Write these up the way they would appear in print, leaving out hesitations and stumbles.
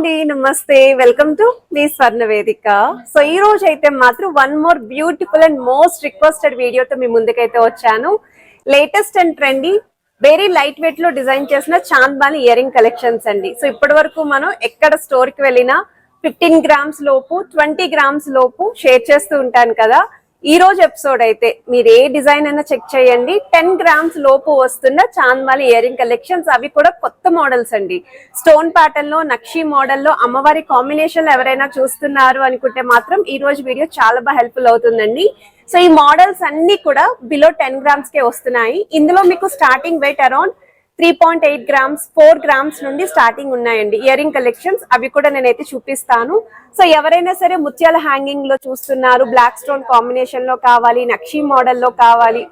అండి, నమస్తే. Welcome to me స్వర్ణ వేదిక. సో ఈ రోజు అయితే మాత్రం one more beautiful and most requested వీడియోతో మీ ముందుకైతే వచ్చాను. Latest and trendy very light weight లో డిజైన్ చేసిన చాంద్బాలి ఇయర్ రింగ్ కలెక్షన్స్ అండి. సో ఇప్పటి వరకు మనం ఎక్కడ స్టోర్ కి వెళ్ళినా 15 గ్రామ్స్ లోపు 20 గ్రామ్స్ లోపు షేర్ చేస్తూ ఉంటాను కదా. ఈ రోజు ఎపిసోడ్ అయితే మీరు ఏ డిజైన్ అయినా చెక్ చేయండి, 10 గ్రామ్స్ లోపు వస్తున్న చాంద్బాలి ఇయర్ రింగ్ కలెక్షన్స్, అవి కూడా కొత్త మోడల్స్ అండి. స్టోన్ ప్యాటర్న్ లో, నక్షి మోడల్లో, అమ్మవారి కాంబినేషన్ లో ఎవరైనా చూస్తున్నారు అనుకుంటే మాత్రం ఈ రోజు వీడియో చాలా బాగా హెల్ప్ఫుల్ అవుతుందండి. సో ఈ మోడల్స్ అన్ని కూడా బిలో 10 గ్రామ్స్ కే వస్తున్నాయి. ఇందులో మీకు starting wait around 3.8 grams 4 grams నుండి స్టార్టింగ్ ఉన్నాయండి ఇయర్ రింగ్ కలెక్షన్స్. అవి కూడా నేనైతే చూపిస్తాను. సో ఎవరైనా సరే ముత్యాల హ్యాంగింగ్ లో చూస్తున్నారు, బ్లాక్ స్టోన్ కాంబినేషన్ లో కావాలి, నక్షి మోడల్లో కావాలి,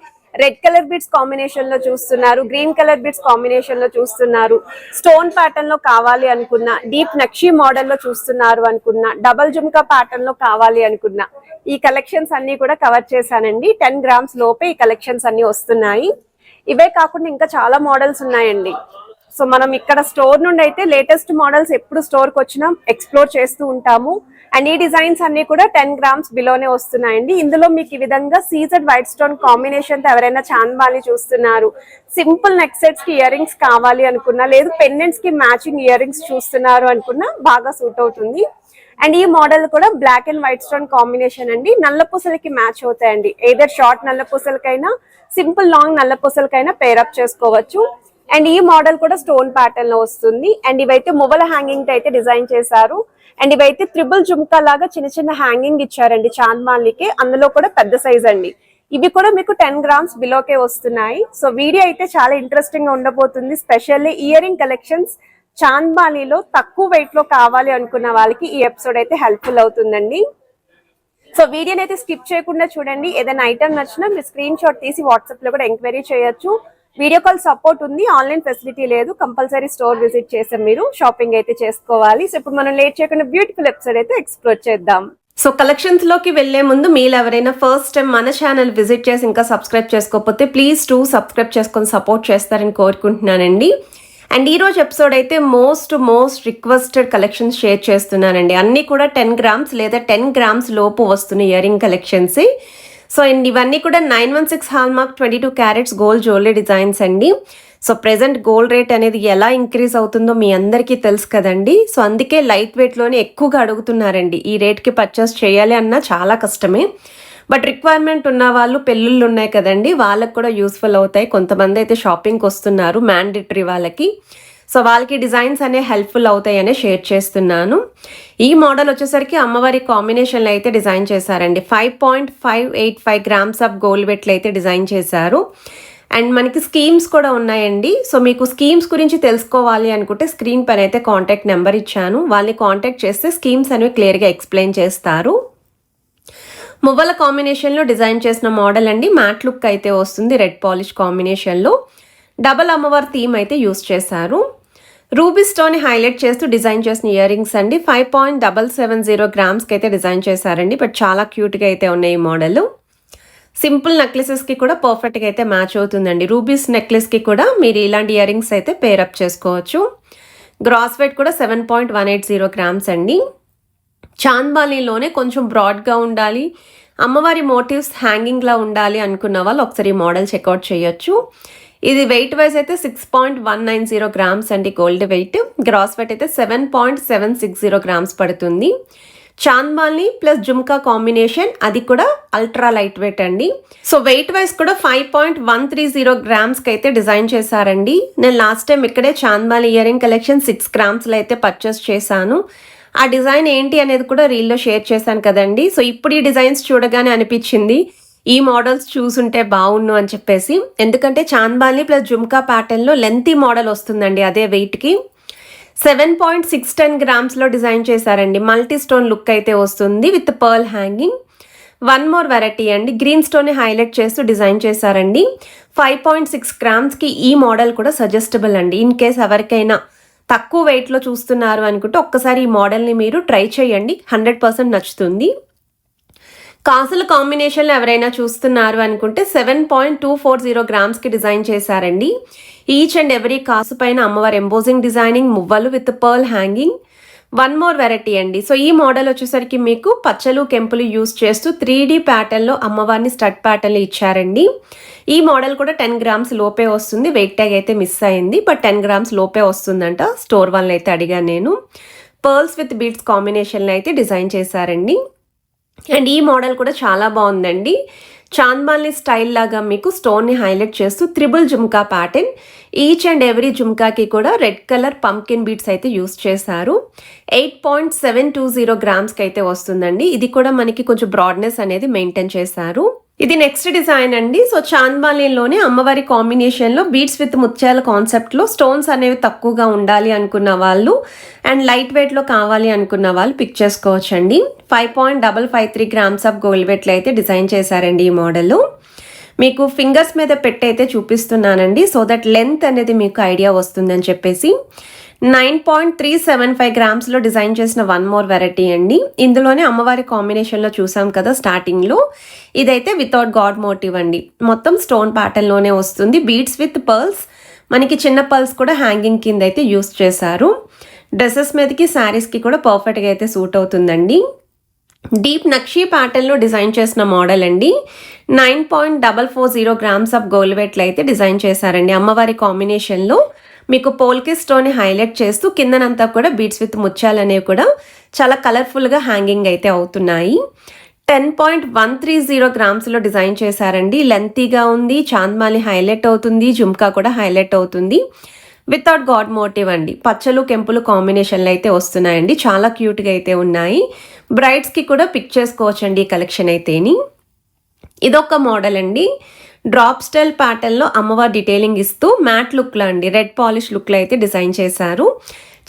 రెడ్ కలర్ బిట్స్ కాంబినేషన్ లో చూస్తున్నారు, గ్రీన్ కలర్ బిట్స్ కాంబినేషన్ లో చూస్తున్నారు, స్టోన్ ప్యాటర్న్ లో కావాలి అనుకున్నా, డీప్ నక్షి మోడల్లో చూస్తున్నారు అనుకున్నా, డబల్ జుమ్కా ప్యాటర్న్ లో కావాలి అనుకున్నా, ఈ కలెక్షన్స్ అన్ని కూడా కవర్ చేశానండి. 10 గ్రామ్స్ లోపే ఈ కలెక్షన్స్ అన్ని వస్తున్నాయి. ఇవే కాకుండా ఇంకా చాలా మోడల్స్ ఉన్నాయండి. సో మనం ఇక్కడ స్టోర్ నుండి అయితే లేటెస్ట్ మోడల్స్ ఎప్పుడు స్టోర్ కి వచ్చినా ఎక్స్ప్లోర్ చేస్తూ ఉంటాము. అండ్ ఈ డిజైన్స్ అన్ని కూడా 10 గ్రామ్స్ బిలోనే వస్తున్నాయండి. ఇందులో మీకు ఈ విధంగా సీజెడ్ వైట్ స్టోన్ కాంబినేషన్ తో ఎవరైనా చాంద్బాలి చూస్తున్నారు, సింపుల్ నెక్ సెట్స్ కి ఇయర్ రింగ్స్ కావాలి అనుకున్నా, లేదు పెండెంట్స్ కి మ్యాచింగ్ ఇయర్ రింగ్స్ చూస్తున్నారు అనుకున్నా బాగా సూట్ అవుతుంది. అండ్ ఈ మోడల్ కూడా black and white stone combination అండి. నల్ల పూసలకి మ్యాచ్ అవుతాయండి. ఏదర్ షార్ట్ నల్ల పూసలకైనా, సింపుల్ లాంగ్ నల్ల పూసలకైనా పేరప్ చేసుకోవచ్చు. అండ్ ఈ మోడల్ కూడా స్టోన్ ప్యాటర్న్ లో వస్తుంది. అండ్ ఇవైతే మువ్వల హ్యాంగింగ్ అయితే డిజైన్ చేశారు. అండ్ ఇవైతే త్రిబుల్ జుమ్కా లాగా చిన్న చిన్న హ్యాంగింగ్ ఇచ్చారండి చాంద్బాలికి. అందులో కూడా పెద్ద సైజ్ అండి. ఇవి కూడా మీకు 10 గ్రామ్స్ బిలోకే వస్తున్నాయి. సో వీడియో అయితే చాలా ఇంట్రెస్టింగ్ గా ఉండబోతుంది. స్పెషల్లీ ఇయర్ రింగ్ కలెక్షన్స్ చాంద్బాలిలో తక్కువ వెయిట్ లో కావాలి అనుకున్న వాళ్ళకి ఈ ఎపిసోడ్ అయితే హెల్ప్ఫుల్ అవుతుందండి. సో వీడియోని అయితే స్కిప్ చేయకుండా చూడండి. ఏదైనా ఐటమ్ నచ్చినా మీరు స్క్రీన్ షాట్ తీసి వాట్సాప్ లో కూడా ఎంక్వైరీ చేయొచ్చు. వీడియో కాల్ సపోర్ట్ ఉంది, ఆన్లైన్ ఫెసిలిటీ లేదు. కంపల్సరీ స్టోర్ విజిట్ చేసి మీరు షాపింగ్ అయితే చేసుకోవాలి. సో ఇప్పుడు మనం లేట్ చేయకుండా బ్యూటిఫుల్ ఎపిసోడ్ అయితే ఎక్స్ప్లోర్ చేద్దాం. సో కలెక్షన్స్ లోకి వెళ్లే ముందు మీరు ఎవరైనా ఫస్ట్ టైం మన ఛానల్ విజిట్ చేసి ఇంకా సబ్స్క్రైబ్ చేసుకోకపోతే ప్లీజ్ సబ్స్క్రైబ్ చేసుకొని సపోర్ట్ చేస్తారని కోరుకుంటున్నానండి. అండ్ ఈ రోజు ఎపిసోడ్ అయితే మోస్ట్ రిక్వెస్టెడ్ కలెక్షన్స్ షేర్ చేస్తున్నానండి. అన్నీ కూడా 10 గ్రామ్స్ లేదా 10 గ్రామ్స్ లోపు వస్తున్న ఇయర్ రింగ్ కలెక్షన్స్. సో ఇవన్నీ కూడా 916 hallmark 22 carats gold jewellery designs అండి. సో ప్రెసెంట్ గోల్డ్ రేట్ అనేది ఎలా ఇంక్రీజ్ అవుతుందో మీ అందరికీ తెలుసు కదండి. సో అందుకే లైట్ వెయిట్లోనే ఎక్కువగా అడుగుతున్నారండి. ఈ రేట్కి పర్చేస్ చేయాలి అన్నా చాలా కష్టమే. బట్ రిక్వైర్మెంట్ ఉన్న వాళ్ళు, పెళ్ళిళ్ళు ఉన్నాయి కదండి, వాళ్ళకి కూడా యూస్ఫుల్ అవుతాయి. కొంతమంది అయితే షాపింగ్కి వస్తున్నారు మ్యాండేటరీ వాళ్ళకి. సో వాళ్ళకి డిజైన్స్ అనే హెల్ప్ఫుల్ అవుతాయి అనే షేర్ చేస్తున్నాను. ఈ మోడల్ వచ్చేసరికి అమ్మవారి కాంబినేషన్లో అయితే డిజైన్ చేశారండి. 5.585 గ్రామ్స్ ఆఫ్ గోల్డ్ వెట్లు అయితే డిజైన్ చేశారు. అండ్ మనకి స్కీమ్స్ కూడా ఉన్నాయండి. సో మీకు స్కీమ్స్ గురించి తెలుసుకోవాలి అనుకుంటే స్క్రీన్ పైన అయితే కాంటాక్ట్ నెంబర్ ఇచ్చాను. వాళ్ళని కాంటాక్ట్ చేస్తే స్కీమ్స్ అనేవి క్లియర్గా ఎక్స్ప్లెయిన్ చేస్తారు. మువ్వల కాంబినేషన్లో డిజైన్ చేసిన మోడల్ అండి. మ్యాట్ లుక్ అయితే వస్తుంది రెడ్ పాలిష్ కాంబినేషన్లో. డబల్ అమ్మవారి థీమ్ అయితే యూస్ చేశారు. రూబీ స్టోన్ హైలైట్ చేస్తూ డిజైన్ చేసిన ఇయర్ రింగ్స్ అండి. 5.770 గ్రామ్స్కి అయితే డిజైన్ చేశారండి. బట్ చాలా క్యూట్గా అయితే ఉన్నాయి ఈ మోడల్. సింపుల్ నెక్లెసెస్కి కూడా పర్ఫెక్ట్గా అయితే మ్యాచ్ అవుతుందండి. రూబీస్ నెక్లెస్కి కూడా మీరు ఇలాంటి ఇయర్ రింగ్స్ అయితే పేరప్ చేసుకోవచ్చు. గ్రాస్ వెయిట్ కూడా 7.180 గ్రామ్స్ అండి. చాంద్బాలిలోనే కొంచెం బ్రాడ్గా ఉండాలి, అమ్మవారి మోటివ్స్ హ్యాంగింగ్లా ఉండాలి అనుకున్న వాళ్ళు ఒకసారి ఈ మోడల్ చెక్అవుట్ చేయొచ్చు. ఇది వెయిట్ వైజ్ అయితే 6.190 గ్రామ్స్ అండి గోల్డ్ వెయిట్. గ్రాస్ వెయిట్ అయితే 7.760 గ్రామ్స్ పడుతుంది. చాంద్బాలి ప్లస్ జుమ్కా కాంబినేషన్, అది కూడా అల్ట్రా లైట్ వెయిట్ అండి. సో వెయిట్ వైజ్ కూడా 5.130 గ్రామ్స్కి అయితే డిజైన్ చేశారండి. నేను లాస్ట్ టైం ఇక్కడే చాంద్బాలి ఇయర్ రింగ్ కలెక్షన్ 6 గ్రామ్స్లో అయితే పర్చేస్ చేశాను. ఆ డిజైన్ ఏంటి అనేది కూడా రీల్లో షేర్ చేశాను కదండి. సో ఇప్పుడు ఈ డిజైన్స్ చూడగానే అనిపించింది ఈ మోడల్స్ చూసుంటే బాగుండు అని చెప్పేసి. ఎందుకంటే చాంద్బాలి ప్లస్ జుమ్కా ప్యాటర్న్లో లెంతీ మోడల్ వస్తుందండి అదే వెయిట్కి. 7.610 గ్రామ్స్లో డిజైన్ చేశారండి. మల్టీ స్టోన్ లుక్ అయితే వస్తుంది with pearl hanging. One more variety అండి, గ్రీన్ స్టోన్ హైలైట్ చేస్తూ డిజైన్ చేశారండి. 5.6 గ్రామ్స్కి ఈ మోడల్ కూడా సజెస్టబుల్ అండి. ఇన్ కేస్ ఎవరికైనా తక్కువ వెయిట్లో చూస్తున్నారు అనుకుంటే ఒక్కసారి ఈ మోడల్ని మీరు ట్రై చేయండి, 100% నచ్చుతుంది. కాసుల కాంబినేషన్లో ఎవరైనా చూస్తున్నారు అనుకుంటే 7.240 గ్రామ్స్కి డిజైన్ చేశారండి. ఈచ్ అండ్ ఎవ్రీ కాసు పైన అమ్మవారి ఎంబోజింగ్ డిజైనింగ్, మువ్వలు with pearl hanging. One more variety అండి. సో ఈ మోడల్ వచ్చేసరికి మీకు పచ్చలు కెంపులు యూస్ చేస్తూ 3D ప్యాటర్న్లో అమ్మవారిని స్టడ్ ప్యాటర్న్లు ఇచ్చారండి. ఈ మోడల్ కూడా 10 గ్రామ్స్ లోపే వస్తుంది. వెయిట్ ట్యాగ్ అయితే మిస్ అయింది, బట్ 10 గ్రామ్స్ లోపే వస్తుందంట. స్టోర్ వాళ్ళని అయితే అడిగాను నేను. పర్ల్స్ విత్ బీడ్స్ కాంబినేషన్లో అయితే డిజైన్ చేశారండి. అండ్ ఈ మోడల్ కూడా చాలా బాగుందండి. చాంద్మాలి స్టైల్ లాగా మీకు స్టోన్ని హైలైట్ చేస్తూ triple jhumka pattern. Each and every జుమ్కాకి కూడా రెడ్ కలర్ పంకిన్ బీడ్స్ అయితే యూస్ చేశారు. 8.720 గ్రామ్స్కి అయితే వస్తుందండి. ఇది కూడా మనకి కొంచెం బ్రాడ్నెస్ అనేది మెయింటైన్ చేశారు. ఇది నెక్స్ట్ డిజైన్ అండి. సో చాంద్మాలిలోనే అమ్మవారి కాంబినేషన్లో బీడ్స్ విత్ ముత్యాల కాన్సెప్ట్లో స్టోన్స్ అనేవి తక్కువగా ఉండాలి అనుకున్న వాళ్ళు అండ్ లైట్ వెయిట్లో కావాలి అనుకున్న వాళ్ళు పిక్ చేసుకోవచ్చండి. 5.553 గ్రామ్స్ ఆఫ్ గోల్డ్ వెయిట్లో అయితే డిజైన్ చేశారండి ఈ మోడల్. మీకు ఫింగర్స్ మీద పెట్టయితే చూపిస్తున్నానండి, సో దట్ లెంత్ అనేది మీకు ఐడియా వస్తుందని చెప్పేసి. 9.375 గ్రామ్స్లో డిజైన్ చేసిన వన్ మోర్ వెరైటీ అండి. ఇందులోనే అమ్మవారి కాంబినేషన్లో చూసాం కదా స్టార్టింగ్లో, ఇదైతే వితౌట్ గాడ్ మోటివ్ అండి. మొత్తం స్టోన్ ప్యాటర్న్లోనే వస్తుంది. బీడ్స్ విత్ పర్ల్స్, మనకి చిన్న పర్ల్స్ కూడా హ్యాంగింగ్ కింద అయితే యూస్ చేశారు. డ్రెస్సెస్ మీదకి శారీస్కి కూడా పర్ఫెక్ట్గా అయితే సూట్ అవుతుందండి. డీప్ నక్షీ ప్యాటర్న్లో డిజైన్ చేసిన మోడల్ అండి. 9.440 గ్రామ్స్ ఆఫ్ గోల్డ్ వెయిట్లో అయితే డిజైన్ చేశారండి. అమ్మవారి కాంబినేషన్లో మీకు పోల్కి స్టోన్ని హైలైట్ చేస్తూ కిందనంతా కూడా బీడ్స్ విత్ ముత్యాలు అనేవి కూడా చాలా కలర్ఫుల్గా హ్యాంగింగ్ అయితే అవుతున్నాయి. 10.130 గ్రామ్స్లో డిజైన్ చేశారండి. లెంతీగా ఉంది, చాంద్మాలి హైలైట్ అవుతుంది, జుమ్కా కూడా హైలైట్ అవుతుంది. వితౌట్ గాడ్ మోటివ్ అండి. పచ్చలు కెంపులు కాంబినేషన్లు అయితే వస్తున్నాయండి. చాలా క్యూట్గా అయితే ఉన్నాయి. బ్రైడ్స్కి కూడా పిక్ చేసుకోవచ్చండి ఈ కలెక్షన్ అయితేని. ఇదొక మోడల్ అండి. డ్రాప్ స్టైల్ ప్యాటర్న్లో అమ్మవారి డీటెయిలింగ్ ఇస్తూ మ్యాట్ లుక్లో అండి, రెడ్ పాలిష్ లుక్లో అయితే డిజైన్ చేశారు.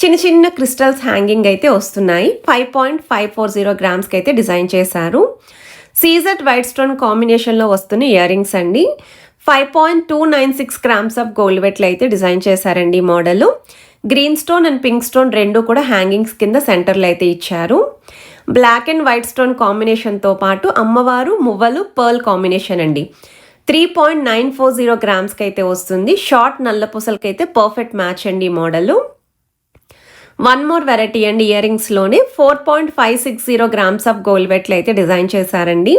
చిన్న చిన్న క్రిస్టల్స్ హ్యాంగింగ్ అయితే వస్తున్నాయి. 5.540 గ్రామ్స్కి అయితే డిజైన్ చేశారు. సీజెడ్ వైట్ స్టోన్ కాంబినేషన్లో వస్తున్న ఇయర్ రింగ్స్ అండి. 5.296 గ్రామ్స్ ఆఫ్ గోల్డ్ వెయిట్లో అయితే డిజైన్ చేశారండి ఈ model. Green stone and pink stone రెండు కూడా హ్యాంగింగ్స్ కింద సెంటర్లో అయితే ఇచ్చారు. బ్లాక్ అండ్ వైట్ స్టోన్ కాంబినేషన్తో పాటు అమ్మవారు మువ్వలు పర్ల్ కాంబినేషన్ అండి. 3.940 గ్రామ్స్కి అయితే వస్తుంది. షార్ట్ నల్ల పూసలకి అయితే పర్ఫెక్ట్ మ్యాచ్ అండి ఈ మోడల్. వన్ మోర్ వెరైటీ అండి. ఇయర్ రింగ్స్లోనే 4.560 గ్రామ్స్ ఆఫ్ గోల్డ్ వెయిట్లో అయితే డిజైన్ చేశారండి.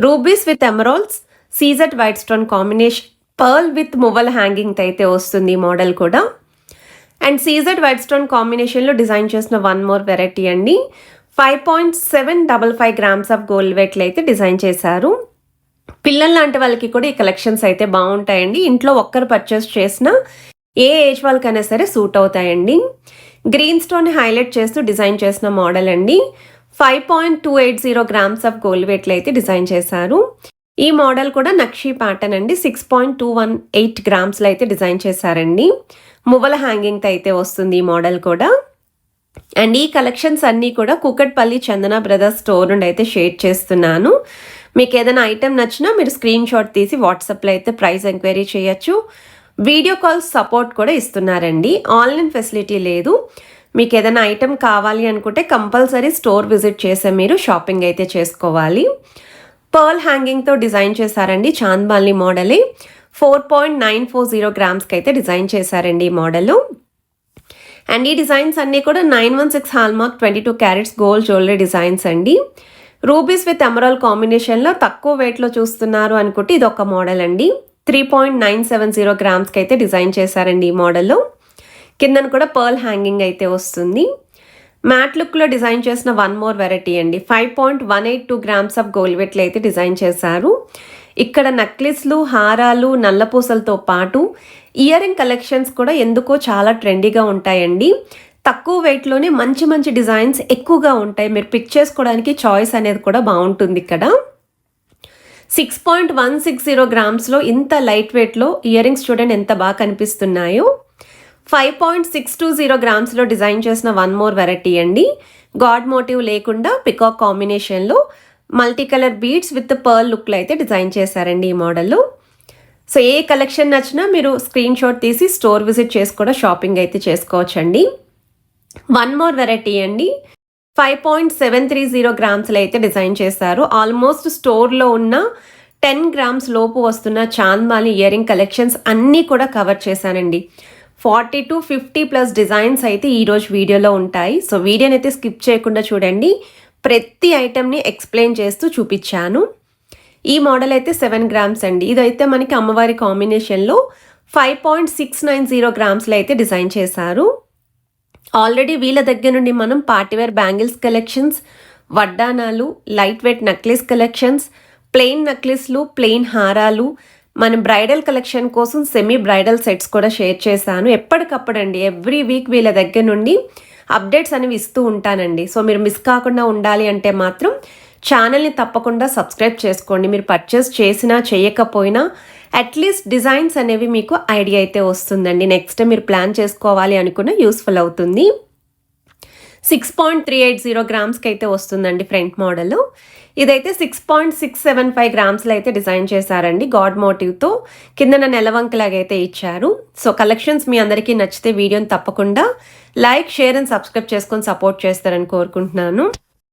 Rubies with emeralds, CZ white stone combination, pearl with మువ్వల్ హ్యాంగింగ్ అయితే వస్తుంది ఈ మోడల్ కూడా. అండ్ సీజెడ్ వైట్ స్టోన్ కాంబినేషన్లో డిజైన్ చేసిన వన్ మోర్ వెరైటీ అండి. 5.755 గ్రామ్స్ ఆఫ్ గోల్డ్ వెయిట్లో అయితే డిజైన్ చేశారు. పిల్లల లాంటి వాళ్ళకి కూడా ఈ కలెక్షన్స్ అయితే బాగుంటాయండి. ఇంట్లో ఒక్కరు పర్చేస్ చేసినా ఏ ఏజ్ వాళ్ళకైనా సరే సూట్ అవుతాయండి. గ్రీన్ స్టోన్ హైలైట్ చేస్తూ డిజైన్ చేసిన మోడల్ అండి. 5.280 గ్రామ్స్ ఆఫ్ గోల్డ్ వెయిట్లో అయితే డిజైన్ చేశారు. ఈ మోడల్ కూడా నక్షీ ప్యాటర్న్ అండి. 6.218 గ్రామ్స్లో అయితే డిజైన్ చేశారండి. మువ్వల హ్యాంగింగ్తో అయితే వస్తుంది ఈ మోడల్ కూడా. అండ్ ఈ కలెక్షన్స్ అన్నీ కూడా కూకట్పల్లి చందన బ్రదర్స్ స్టోర్ నుండి అయితే షేర్ చేస్తున్నాను. మీకు ఏదైనా ఐటెం నచ్చినా మీరు స్క్రీన్ షాట్ తీసి వాట్సాప్లో అయితే ప్రైస్ ఎంక్వైరీ చేయొచ్చు. వీడియో కాల్స్ సపోర్ట్ కూడా ఇస్తున్నారండి. ఆన్లైన్ ఫెసిలిటీ లేదు. మీకు ఏదైనా ఐటెం కావాలి అనుకుంటే కంపల్సరీ స్టోర్ విజిట్ చేసే మీరు షాపింగ్ అయితే చేసుకోవాలి. పర్ల్ హ్యాంగింగ్తో డిజైన్ చేశారండి. చాంద్మాలి మోడలే. 4.940 గ్రామ్స్కి అయితే డిజైన్ చేశారండి ఈ మోడల్. అండ్ ఈ డిజైన్స్ అన్నీ కూడా 916 hallmark 22 carats gold jewellery designs అండి. రూబీస్ విత్ ఎమరాల్డ్ కాంబినేషన్లో తక్కువ వెయిట్లో చూస్తున్నారు అనుకుంటే ఇది ఒక మోడల్ అండి. 3.970 గ్రామ్స్కి అయితే డిజైన్ చేశారండి ఈ మోడల్లో. కిందన కూడా పర్ల్ హ్యాంగింగ్ అయితే వస్తుంది. మ్యాట్ లుక్లో డిజైన్ చేసిన వన్ మోర్ వెరైటీ అండి. 5.182 గ్రామ్స్ ఆఫ్ గోల్డ్ వెయిట్లో అయితే డిజైన్ చేశారు. ఇక్కడ నెక్లెస్లు, హారాలు, నల్లపూసలతో పాటు ఇయర్ రింగ్ కలెక్షన్స్ కూడా ఎందుకో చాలా ట్రెండీగా ఉంటాయండి. తక్కువ వెయిట్లోనే మంచి మంచి డిజైన్స్ ఎక్కువగా ఉంటాయి. మీరు పిక్ చేసుకోవడానికి చాయిస్ అనేది కూడా బాగుంటుంది ఇక్కడ. 6.160 గ్రామ్స్లో ఇంత లైట్ వెయిట్లో ఇయర్ రింగ్స్ చూడండి ఎంత బాగా కనిపిస్తున్నాయో. 5.620 గ్రామ్స్లో డిజైన్ చేసిన వన్ మోర్ వెరైటీ అండి. గాడ్ మోటివ్ లేకుండా పికాక్ కాంబినేషన్లో multi colour beads with pearl లుక్లో అయితే డిజైన్ చేశారండి ఈ మోడల్లో. సో ఏ కలెక్షన్ నచ్చినా మీరు స్క్రీన్ షాట్ తీసి స్టోర్ విజిట్ చేసి కూడా షాపింగ్ అయితే చేసుకోవచ్చండి. వన్ మోర్ వెరైటీ అండి. 5.730 గ్రామ్స్లో అయితే డిజైన్ చేశారు. ఆల్మోస్ట్ స్టోర్లో ఉన్న 10 గ్రామ్స్ లోపు వస్తున్న చాంద్మాలి ఇయర్ రింగ్ కలెక్షన్స్ అన్నీ కూడా కవర్ చేశానండి. 40 to 50 ప్లస్ డిజైన్స్ అయితే ఈరోజు వీడియోలో ఉంటాయి. సో వీడియోని అయితే స్కిప్ చేయకుండా చూడండి. ప్రతి ఐటెంని ఎక్స్ప్లెయిన్ చేస్తూ చూపించాను. ఈ మోడల్ అయితే 7 గ్రామ్స్ అండి. ఇదైతే మనకి అమ్మవారి కాంబినేషన్లో 5.690 గ్రామ్స్లో అయితే డిజైన్ చేశారు. ఆల్రెడీ వీళ్ళ దగ్గర నుండి మనం పార్టీవేర్ బ్యాంగిల్స్ కలెక్షన్స్, వడ్డానాలు, light weight necklace collections, plain నెక్లెస్లు, ప్లెయిన్ హారాలు, మనం బ్రైడల్ కలెక్షన్ కోసం సెమీ బ్రైడల్ సెట్స్ కూడా షేర్ చేశాను. ఎప్పటికప్పుడు అండి, ఎవ్రీ వీక్ వీళ్ళ దగ్గర నుండి అప్డేట్స్ అనేవి ఇస్తూ ఉంటానండి. సో మీరు మిస్ కాకుండా ఉండాలి అంటే మాత్రం ఛానల్ని తప్పకుండా సబ్స్క్రైబ్ చేసుకోండి. మీరు పర్చేస్ చేసినా చేయకపోయినా అట్లీస్ట్ డిజైన్స్ అనేవి మీకు ఐడియా అయితే వస్తుందండి. నెక్స్ట్ మీరు ప్లాన్ చేసుకోవాలి అనుకున్న యూస్ఫుల్ అవుతుంది. 6.380 గ్రామ్స్కి అయితే వస్తుందండి ఫ్రంట్ మోడల్. ఇదైతే 6.675 గ్రామ్స్లో అయితే డిజైన్ చేశారండి. గాడ్ మోటివ్తో కిందన నెలవంకలాగా అయితే ఇచ్చారు. సో కలెక్షన్స్ మీ అందరికీ నచ్చితే వీడియోని తప్పకుండా లైక్, షేర్ అండ్ సబ్స్క్రైబ్ చేసుకొని సపోర్ట్ చేస్తారని కోరుకుంటున్నాను.